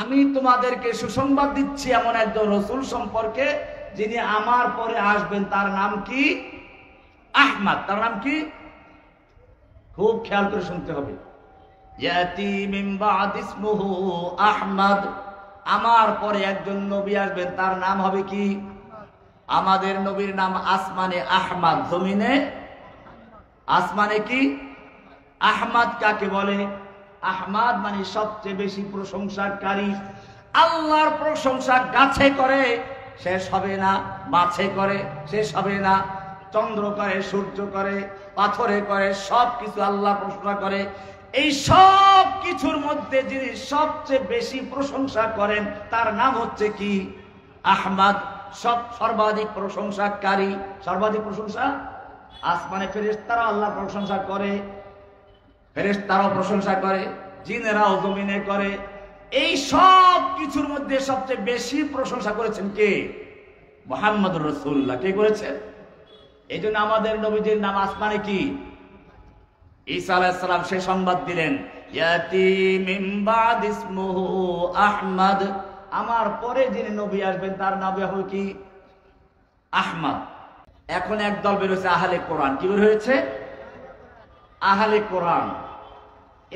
আমি তোমাদেরকে সুসংবাদ দিচ্ছি এমন একজন রাসূল সম্পর্কে যিনি আমার পরে আসবেন, তার নাম কি? আহমদ। তার নাম কি? খুব খেয়াল করে শুনতে হবে। ইয়াতি মিন বা'দ ইসমুহু আহমদ, আমার পরে একজন নবী আসবেন, তার নাম হবে কি? আমাদের নবীর নাম আসমানে আহমদ, জমিনে আসমানে কি? আহমদ কাকে বলে? আহমদ মানে সবচেয়ে বেশি প্রশংসাকারী। আল্লাহর প্রশংসা গাছে করে শেষ হবে না, মাছে করে শেষ হবে না, চন্দ্র করে, সূর্য করে, পাথরে করে, সব কিছু আল্লাহ প্রশংসা করে। এই সব কিছুর মধ্যে যিনি সবচেয়ে বেশি প্রশংসা করেন তার নাম হচ্ছে কি? আহমদ। সর্বাধিক প্রশংসাকারী। সর্বাধিক প্রশংসা আসমানে ফেরেশতারা আল্লাহ প্রশংসা করে, ফেরেশতারাও প্রশংসা করে, জিনেরাও জমিনে করে। এই সব কিছুর মধ্যে সবচেয়ে বেশি প্রশংসা করেছেন কে? মুহাম্মদুর রাসূলুল্লাহ। কে করেছেন? এই জন্য আমাদের নবীজির নাম আসমানে কি? ঈসা আলাইহিস সালাম সে সংবাদ দিলেন, ইয়াতি মিন বা'দ ইসমুহু আহমদ, আমার পরে যিনি নবী আসবেন তার নাম হবে কি? আহমদ। এখন একদল বের হয়েছে আহলে কোরআন। কি বের হয়েছে? আহলে কোরআন।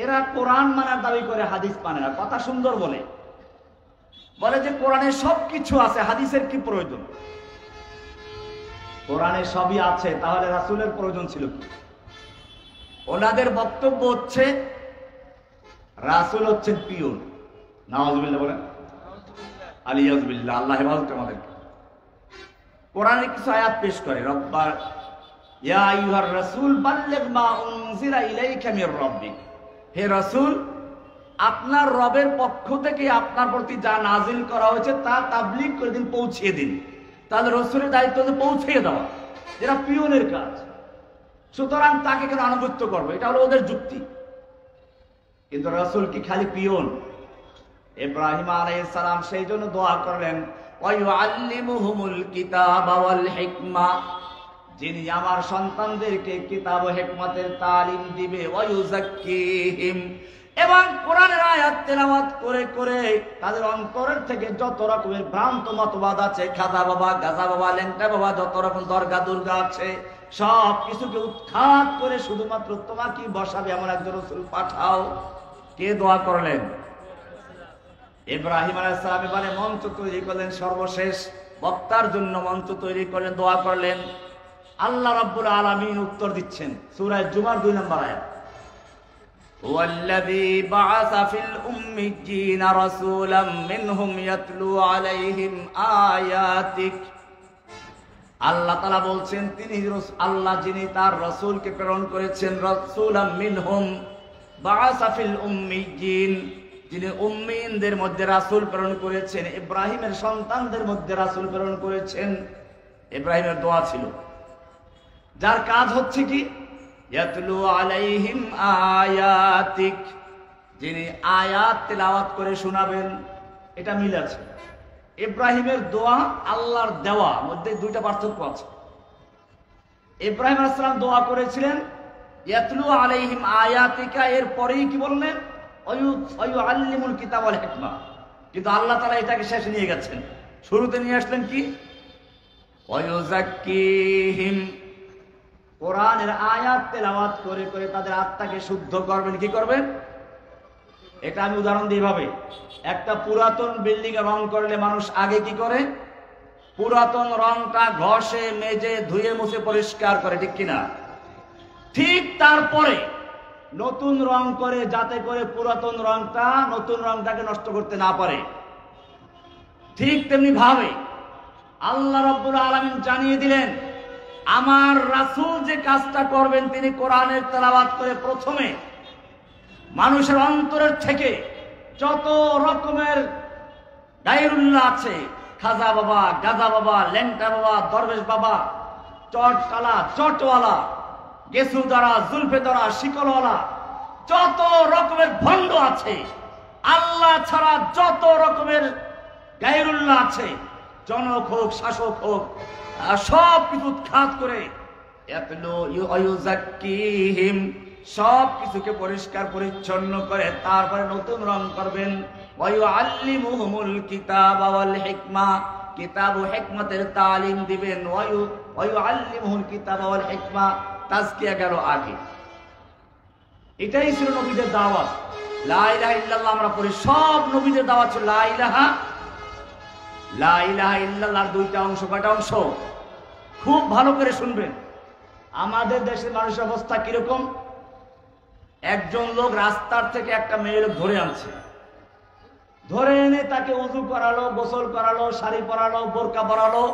এরা কোরআন মানার দাবি করে, হাদিস মানে না। কথা সুন্দর বলে, বলে যে কোরআনে সবকিছু আছে, হাদিসের কি প্রয়োজন? কোরআনে সবই আছে, তাহলে রাসূলের প্রয়োজন ছিল কি? ওনাদের বক্তব্য হচ্ছে রাসূল হচ্ছেন পিয়ন। নাউযুবিল্লাহ বলেন, আলিয়াযুবিল্লাহ। আল্লাহ হেফাজত আমাদেরকে। কোরআনে কিছু আয়াত পেশ করে, রব্বা ইয়া আইয়ুহার রাসূল বাল্লিগ মা উনজিলা ইলাইকা মির রাব্বিক, হে রাসূল আপনার রবের পক্ষ থেকে আপনার প্রতি যা নাজিল করা হয়েছে তা তাবলীগ করে দিন, পৌঁছিয়ে দিন। তাহলে রাসূলের দায়িত্ব হচ্ছে পৌঁছিয়ে দেওয়া, যেটা পিয়নের কাজ। সুতরাং তাকে কেন আনুগত্য করবো? এটা হলো ওদের যুক্তি। কিন্তু রাসূল কি খালি পিয়ন? ইব্রাহিম আলাইহিস সালাম সেই জন্য দোয়া করলেন, ওয়া ইউআল্লিমুহুমুল কিতাবা ওয়াল হিকমা, যিনি আমার সন্তানদেরকে কিতাব ও হিকমতের তালিম দিবে, ওয়া ইউযাক্কিহিম, এবং কোরআনের আয়াত তেলাওয়াত করে করে তাদের অন্তরের থেকে যত রকমের ভ্রান্ত মতবাদ আছে, খাজা বাবা, গাজা বাবা, লেংটা বাবা, যত রকম দরগা দুর্গা আছে, সব কিছুকে উৎখাত করে শুধুমাত্র তোমাকে বসাবে এমন একজন রাসূল পাঠাও। কে দোয়া করলেন? ইব্রাহিম আলাইহিস সালাম। এবারে মঞ্চ তৈরি করলেন, সর্বশেষ বক্তার জন্য মঞ্চ তৈরি করলেন, দোয়া করলেন। আল্লাহ রাব্বুল আলামিন উত্তর দিচ্ছেন সূরা জুমার 2 নম্বর আয়াত, ওয়াল্লাযী বাআসা ফিল উম্মিয়্যিনা রাসূলাম মিনহুম ইয়াতলু আলাইহিম আয়াতিক। আল্লাহ তাআলা বলছেন তিনি আল্লাহ যিনি তার রাসূলকে প্রেরণ করেছেন, রাসূলাম মিনহুম, বাআসা ফিল উম্মিয়্যিন, যিনি উম্মিয়িনদের মধ্যে রাসূল প্রেরণ করেছেন, ইব্রাহিমের সন্তানদের মধ্যে রাসূল প্রেরণ করেছেন। ইব্রাহিমের দোয়া ছিল, যার কাজ হচ্ছে কি? ইয়াতলু আলাইহিম আয়াতিক, যিনি আয়াত তেলাওয়াত করে শোনাবেন। এটা মিল আছে। ইব্রাহিমের দোয়া আল্লাহর দেওয়া মধ্যে দুইটা পার্থক্য আছে। ইব্রাহিম আলাইহিস সালাম দোয়া করেছিলেন ইয়াতলু আলাইহিম আয়াতিকা, এর পরেই কি বললেন? ওয়া ইউআল্লিমুল কিতাব ওয়াল হিকমা। কিন্তু আল্লাহ তাআলা এটাকে শেষে নিয়ে গেছেন। শুরুতে নিয়ে আসলেন কি? ওয়া ইউযাক্কিহিম, কোরআনের আয়াত তেলাওয়াত করে করে তাদের আত্মাকে শুদ্ধ করবেন। কি করবেন? এটা আমি উদাহরণ দিই ভাবে, একটা পুরাতন বিল্ডিং এ রং করলে মানুষ আগে কি করে? পুরাতন রংটা ঘষে মেজে ধুয়ে মুছে পরিষ্কার করে, ঠিক কিনা? ঠিক তারপরে নতুন রং করে, যাতে করে পুরাতন রংটা নতুন রংটাকে নষ্ট করতে না পারে। ঠিক তেমনি ভাবে আল্লাহ রাব্বুল আলামিন জানিয়ে দিলেন আমার রাসূল যে কাজটা করবেন, তিনি কোরআনের তেলাওয়াত করে প্রথমে মানুষের অন্তরের থেকে যত রকমের গায়রুল্লাহ আছে, খাজা বাবা, গাজা বাবা, ল্যাংটা বাবা, দরবেশ বাবা, চটকালা, চটওয়ালা, গেসুদারা, জুলফেদারা, শিকলওয়ালা, যত রকমের ভণ্ড আছে, আল্লাহ ছাড়া যত রকমের গায়রুল্লাহ আছে, জনক হোক, শাসক হোক, সব কিছু উৎখাত করে সব কিছুকে পরিষ্কার পরিচ্ছন্ন করে তারপরে নতুন রং করবেন। ওয়া ইউআল্লিমুহুমুল কিতাবা ওয়াল হিকমা, কিতাব ও হিকমতের তালিম দিবেন। ওয়া ইউআল্লিমুহুল কিতাবা ওয়াল হিকমা, তাজকিয়া গেল আগে। এটাই ছিল নবীদের দাওয়াত। লা ইলাহা ইল্লাল্লাহ আমরা পড়ি, সব নবীদের দাওয়াত ছিল লা ইলাহা ইল্লাল্লাহর দুইটা অংশ। কয়টা অংশ? খুব ভালো করে শুনবেন। আমাদের দেশের মানুষের অবস্থা কিরকম? একজন লোক রাস্তার থেকে একটা মেয়ে লোক ধরে আনছে, ধরে এনে তাকে উযু করালো, গোসল করালো, শাড়ি পরালো, বোরকা পরালো,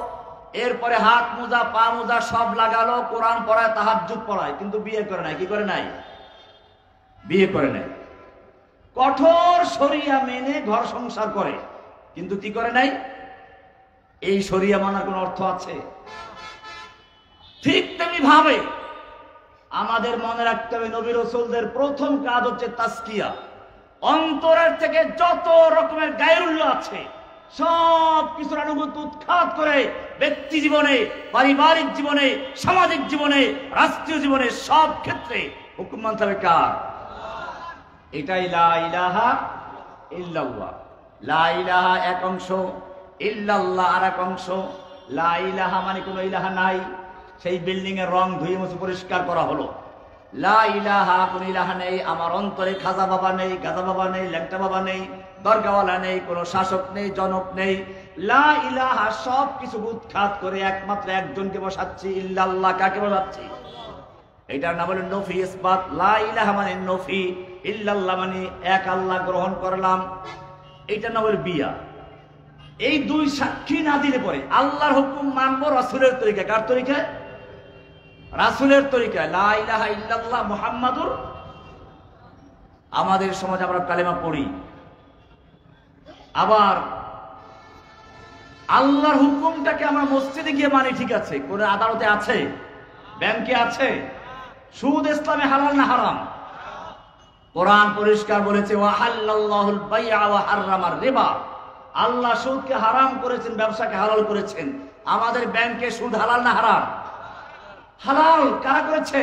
এরপরে হাত মোজা পা মোজা সব লাগালো, কোরআন পড়ায়, তাহাজ্জুদ পড়ায়, কিন্তু বিয়ে করে নাই। কি করে নাই? বিয়ে করে নাই। কঠোর শরিয়া মেনে ঘর সংসার করে, কিন্তু কি করে নাই? এই শরিয়া মানার কোন অর্থ আছে? ঠিক তেমনি ভাবে আমাদের মনে রাখতে হবে নবী রাসূলদের প্রথম কাজ হচ্ছে তাজকিয়া। অন্তরের থেকে যত রকমের গায়রুল্লাহ আছে সব কিছুর আনুগত্য উৎখাত করে ব্যক্তি জীবনে, পারিবারিক জীবনে, সামাজিক জীবনে, রাষ্ট্রীয় জীবনে সব ক্ষেত্রে হুকুম মানতে হবে কার? এটাই লা ইলাহা ইল্লাল্লাহ। লা ইলাহা এক অংশ, ইল্লাল্লাহ আর এক অংশ। লা ইলাহা মানে কোনো ইলাহা নাই, সেই বিল্ডিং এর রং ধুয়ে মুছে পরিষ্কার করা হলো। লা ইলাহা, কোন ইলাহা নেই, আমার অন্তরে খাজা বাবা নেই, গাজা বাবা নেই, ল্যাংটা বাবা নেই, দরগাওয়ালা নেই, কোনো শাসক নেই, জনক নেই। লা ইলাহা সব কিছু উৎখাত করে একমাত্র একজনকে বসাচ্ছি, ইল্লাল্লাহ। কাকে বসাচ্ছি? এটার নাম হলো নফি ইসবাত। লা ইলাহা মানে নফি, ইল্লাল্লাহ মানে এক আল্লাহ গ্রহণ করলাম। এটার নাম হলো বিয়া। এই দুই সাক্ষী না দিলে পরে আল্লাহর হুকুম মানবো রাসূলের তরিকা। কার তরিকায়? রাসূলের তরিকায়। লা ইলাহা ইল্লাল্লাহ মুহাম্মাদুর। আমাদের সমাজে আমরা কালেমা পড়ি, আবার আল্লাহর হুকুমটাকে আমরা মসজিদে গিয়ে মানি, ঠিক আছে, কোন আদালতে আছে, ব্যাংকে আছে। সুদ ইসলামে হালাল না হারাম? কোরআন পরিষ্কার বলেছে ওয়া হাল্লাল্লাহুল বাই'a ওয়া হাররামার রিবা। আল্লাহ সুদকে হারাম করেছেন, ব্যবসাকে হালাল করেছেন। আমাদের ব্যাংকে সুদ হালাল না হারাম? হালাল। কারা করেছে?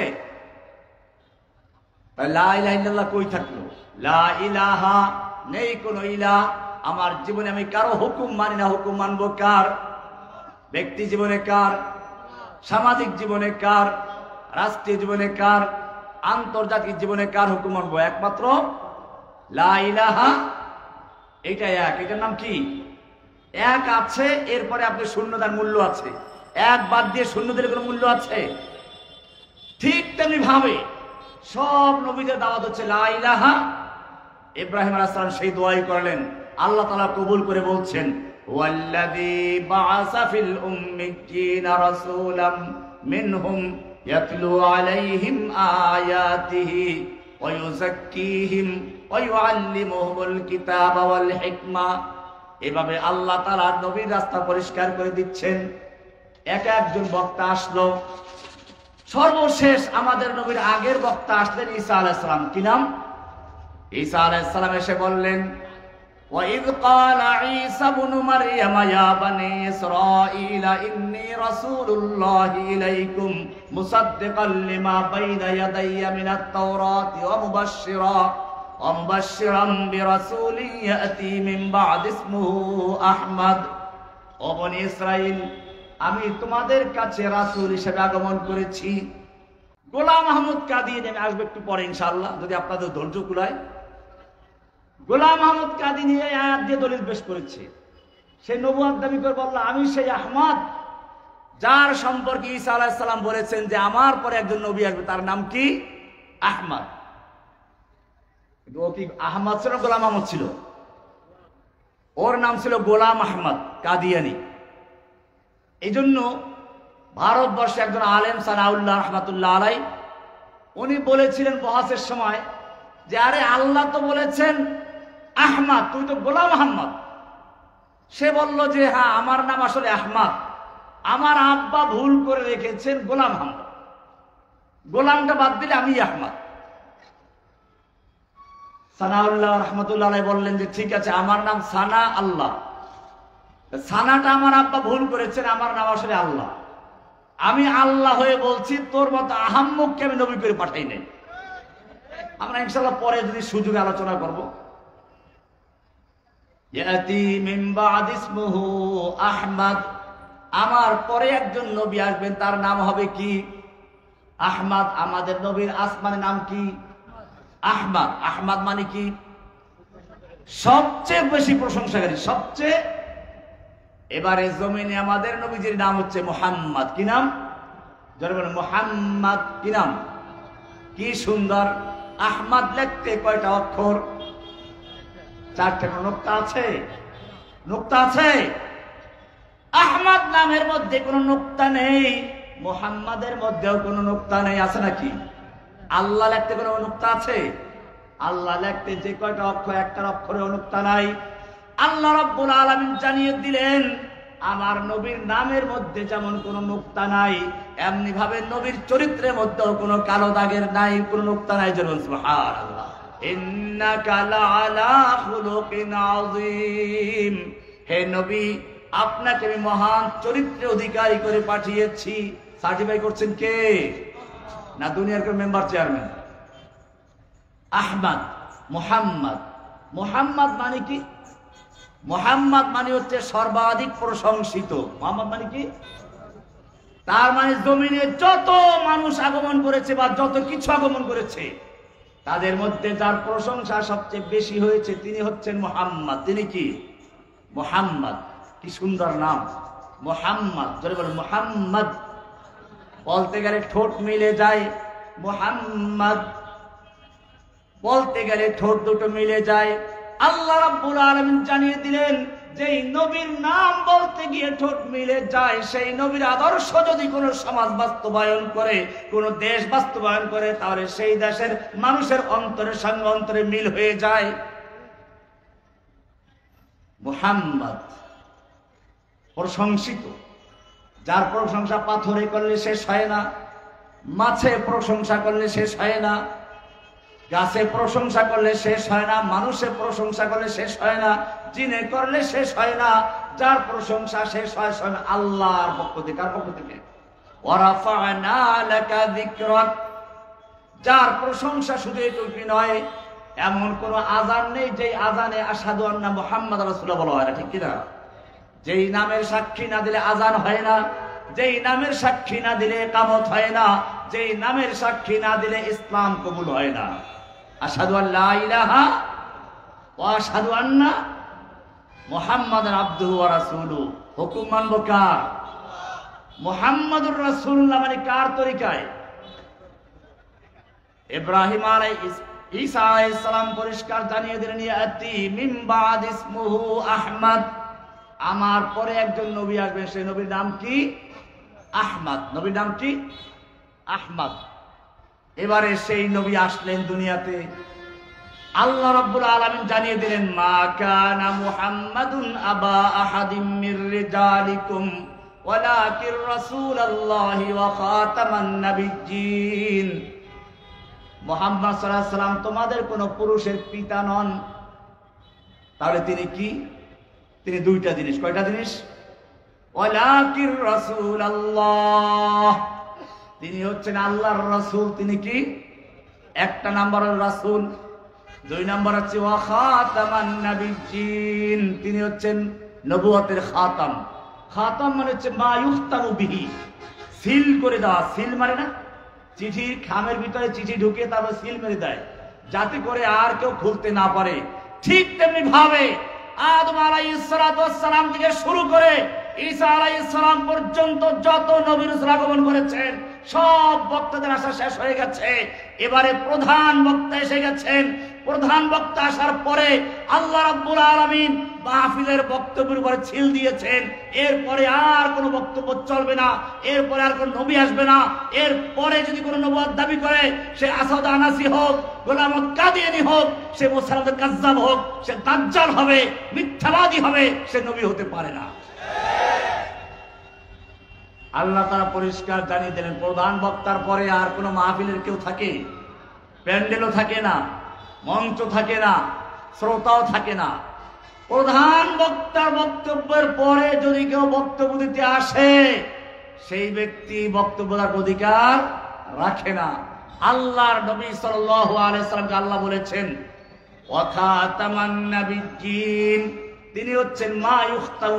লা ইলাহা ইল্লাল্লাহ কই থাকলো? লা ইলাহা, নেই কোনো ইলাহ। আমার জীবনে আমি কারো হুকুম মানি না। হুকুম মানবো কার? ব্যক্তি জীবনে কার? সামাজিক জীবনে কার? রাষ্ট্রীয় জীবনে কার? আন্তর্জাতিক জীবনে কার হুকুম মানবো? একমাত্র লা ইলাহা। এটা এক। এটার নাম কি? এক আছে, এরপরে আপনি শূন্যতার মূল্য আছে। এক বাদ দিয়ে শূন্যদের কোনো মূল্য আছে? ঠিক তেমনি ভাবে সব নবীদের দাওয়াত হচ্ছে লা ইলাহা। ইব্রাহিম আলাইহিস সালাম সেই দোয়াই করলেন, আল্লাহ তাআলা কবুল করে বলছেন ওয়াল্লাযী বাআসা ফিল উম্মিয়্যিনা রাসূলাম মিনহুম ইয়াতলু আলাইহিম আয়াতিহি ওয়া ইউযাক্কিহিম ওয়া ইউআল্লিমুহুমুল কিতাবা ওয়াল হিকমা। এভাবে আল্লাহ তাআলা নবীর রাস্তা পরিষ্কার করে দিচ্ছেন। এক একজন বক্তা আসলো। সর্বশেষ আমাদের নবীর আগের বক্তা আসলেন ঈসা আলাইহিস সালাম। কি নাম? ঈসা আলাইহিস সালাম এসে বললেন ওয়া ইয ক্বালা ঈসা ইবনু মারইয়াম ইয়া বানি ইসরাঈল ইন্নী রাসূলুল্লাহি ইলাইকুম মুসাদ্দিকাল লিমা বাইনা ইয়াদাইয়া মিনাত তাওরাতি ওয়া মুবাশশিরাম বিরাসূলিন ইয়াতি মিন বা'দি ইসমুহু আহমদ। ও বনি ইসরাঈল, আমি তোমাদের কাছে রাসূল হিসেবে আগমন করেছি। গোলাম মাহমুদ কাদিয়ানী আসবে একটু পরে ইনশাআল্লাহ, যদি আপনাদের ধৈর্য কুলায়। গোলাম মাহমুদ কাদিয়ানী এই আয়াত দিয়ে দলিল পেশ করেছে। সে নবুয়ত দাবি করে বলল, আমি সেই আহমদ যার সম্পর্কে ঈসা আলাইহিস সালাম বলেছেন যে আমার পরে একজন নবী আসবে, তার নাম কি? আহমদ। ও কি আহমদ ছিল? গোলাম আহমদ ছিল। ওর নাম ছিল গোলাম আহমদ কাদিয়ানী। এই জন্য ভারতবর্ষে একজন আলেম সানাউল্লাহ রহমাতুল্লাহ আলাই, উনি বলেছিলেন বহাসের সময় যে আরে আল্লাহ তো বলেছেন আহমদ, তুই তো গোলাম আহমদ। সে বলল যে হ্যাঁ, আমার নাম আসলে আহমদ, আমার আব্বা ভুল করে রেখেছেন গোলাম আহমদ, গোলামটা বাদ দিলে আমি আহমদ। সানাউল্লাহ রহমাতুল্লাহ আলাই বললেন যে ঠিক আছে, আমার নাম সানা আল্লাহ, সানাটা আমার আব্বা ভুল করেছেন, আমার নাম আসলে আল্লাহ। আমি আল্লাহ হয়ে বলছি, তোর মতো আহাম্মককে আমি নবী করে পাঠাই নাই। আমরা ইনশাআল্লাহ পরে যদি সুযোগে আলোচনা করব। ইয়াতি মিন বা'দ ইসমুহু আহমদ, আমার পরে একজন নবী আসবেন, তার নাম হবে কি? আহমদ। আমাদের নবীর আসমানের নাম কি? আহমদ। আহমদ মানে কি? সবচেয়ে বেশি প্রশংসাকারী, সবচেয়ে। এবারে জমিনে আমাদের নবীজির নাম হচ্ছে মুহাম্মদ। কি নাম? যারা বলেন মুহাম্মদ, কি নাম? কি সুন্দর। আহমদ লিখতে কয়টা অক্ষর? 4টে। নুক্তা আছে? নুক্তা আছে? আহমদ নামের মধ্যে কোনো নুক্তা নেই, মুহাম্মাদের মধ্যেও কোনো নুক্তা নেই। আছে নাকি? আল্লাহ লিখতে কোনো নুক্তা আছে? আল্লাহ লিখতে যে কয়টা অক্ষর, একটার অক্ষরে নুক্তা নাই। আল্লাহ রাব্বুল আলামিন জানিয়ে দিলেন, আমার নবীর নামের মধ্যে যেমন কোনো নুক্তা নাই, এমনি ভাবে নবীর চরিত্রের মধ্যেও কোনো কালো দাগের নাই, কোনো নুক্তা নাই। যেমন সুবহানাল্লাহ, ইন্নাকা লাআলা খুলুকিন আযীম। হে নবী, আপনাকে আমি মহান চরিত্রের অধিকারী করে পাঠিয়েছি। সার্টিফাই করছেন কে? না দুনিয়ার কোন মেম্বার, চেয়ারম্যান? আহমদ, মুহাম্মদ। মুহাম্মদ মানে কি? মুহাম্মদ মানে হচ্ছে সর্বাধিক প্রশংসিত। মুহাম্মদ মানে কি? তার মানে জমিনে যত মানুষ আগমন করেছে বা যত কিছু আগমন করেছে, তাদের মধ্যে যার প্রশংসা সবচেয়ে বেশি হয়েছে তিনি হচ্ছেন মুহাম্মদ। তিনি কি? মুহাম্মদ। কি সুন্দর নাম মুহাম্মদ। যদি বলেন মুহাম্মদ, বলতে গেলে ঠোঁট মিলে যায়। মুহাম্মদ বলতে গেলে ঠোঁট দুটো মিলে যায়। আল্লাহ রাব্বুল আলামিন জানিয়ে দিলেন, যেই নবীর নাম বলতে গিয়ে ঠোঁট মিলে যায়, সেই নবীর আদর্শ যদি কোনো সমাজ বাস্তবায়ন করে, কোনো দেশ বাস্তবায়ন করে, তাহলে সেই দেশের মানুষের অন্তরের সঙ্গে অন্তরে মিল হয়ে যায়। মুহাম্মদ প্রশংসিত, যার প্রশংসা পাথরে করলে শেষ হয় না, মাছে প্রশংসা করলে শেষ হয় না, গাছে প্রশংসা করলে শেষ হয় না, মানুষে প্রশংসা করলে শেষ হয় না, জিনে করলে শেষ হয় না। যার প্রশংসা শেষ হয় স্বয়ং আল্লাহর পক্ষ থেকে। কার পক্ষ থেকে? ওয়ারাফা'না লাকা যিকরাক। যার প্রশংসা শুধু এটুকুই নয়, এমন কোন আযান নেই যেই আযানে আশহাদু আন্না মুহাম্মাদুর রাসূলুল্লাহ বলা হয় না, ঠিক কি না? যেই নামের সাক্ষী না দিলে আযান হয় না, যেই নামের সাক্ষী না দিলে ইকামত হয় না, যেই নামের সাক্ষী না দিলে ইসলাম কবুল হয় না। আশহাদু আল্লা ইলাহা ওয়া আশহাদু আন্না মুহাম্মাদান আবদুহু ওয়া রাসূলুহু। হুকুম মানব কার? মুহাম্মাদুর রাসূলুল্লাহ মানে কার তরিকায়? ইব্রাহিম আলাইহিস ঈসা আলাইহিস সালাম পরিষ্কার জানিয়ে দিলেন, ইয়াতি মিন বা'দ ইসমুহু আহমদ। আমার পরে একজন নবী আসবেন, সেই নবীর নাম কি? আহমদ। নবীর নাম কি? আহমদ। এবারে সেই নবী আসলেন দুনিয়াতে। আল্লাহ রাব্বুল আলামিন জানিয়ে দিলেন, মা কানা মুহাম্মাদুন আবা আহাদিম মির রিজালিকুম ওয়ালাকির রাসূলুল্লাহি ওয়া খাতামান নাবিয়্যিন। মুহাম্মদ সাল্লাল্লাহু আলাইহি সাল্লাম তোমাদের কোন পুরুষের পিতা নন। তাহলে তিনি কি? তিনি দুইটা জিনিস। কয়টা জিনিস? ওয়ালাকির রাসূলুল্লাহ, তিনি হচ্ছেন আল্লাহর রাসূল। তিনি কি? একটা নাম্বার হল রাসূল, দুই নাম্বার হচ্ছে ওয়া খাতামান নাবিয়্যিন, তিনি হচ্ছেন নবুয়তের খাতাম। খাতাম মানে হচ্ছে মা ইউখতামু বিহি, সিল করে দেওয়া। সিল মানে না চিঠির খামের ভিতরে চিঠি ঢুকিয়ে তারপর সিল মেরে দেয়, যাতে করে আর কেউ খুলতে না পারে। ঠিক তেমনি ভাবে আদম আলাইহিস সালাতু ওয়াস সালাম থেকে শুরু করে ঈসা আলাইহিস সালাম পর্যন্ত যত নবী রাসূল আগমন করেছেন, সব বক্তাদের আসা শেষ হয়ে গেছে। এবারে প্রধান বক্তা এসে গেছেন। প্রধান বক্তা আসার পরে আল্লাহ রাব্বুল আলামিন মাহফিলের বক্তব্যের উপরে ছিল দিয়েছেন। এরপরে আর কোনো বক্তব্য চলবে না, এরপরে আর কোনো নবী আসবে না। এরপরে যদি কোনো নবুয়ত দাবি করে, সে আসাদ আনাসি হোক, গোলাম কাদিয়ানী হোক, সে মুসালমানের কাজ্জাব হোক, সে দাজ্জাল হবে, মিথ্যাবাদী হবে, সে নবী হতে পারে না। আল্লাহ তাআলা পরিষ্কার জানিয়ে দিলেন, প্রধান বক্তার পরে আর কোনো মাহফিলের কেউ থাকে? প্যান্ডেলও থাকে না, মঞ্চ থাকে না, শ্রোতাও থাকে না। প্রধান বক্তার বক্তব্যের পরে যদি কেউ বক্তব্য দিতে আসে, সেই ব্যক্তি বক্তব্য দেওয়ার অধিকার রাখে না। আল্লাহর নবী সাল্লাল্লাহু আলাইহি সাল্লামকে আল্লাহ বলেছেন ওয়া খাতামান নাবিয়্যিন, তিনি হচ্ছেন মা ইউখতাউ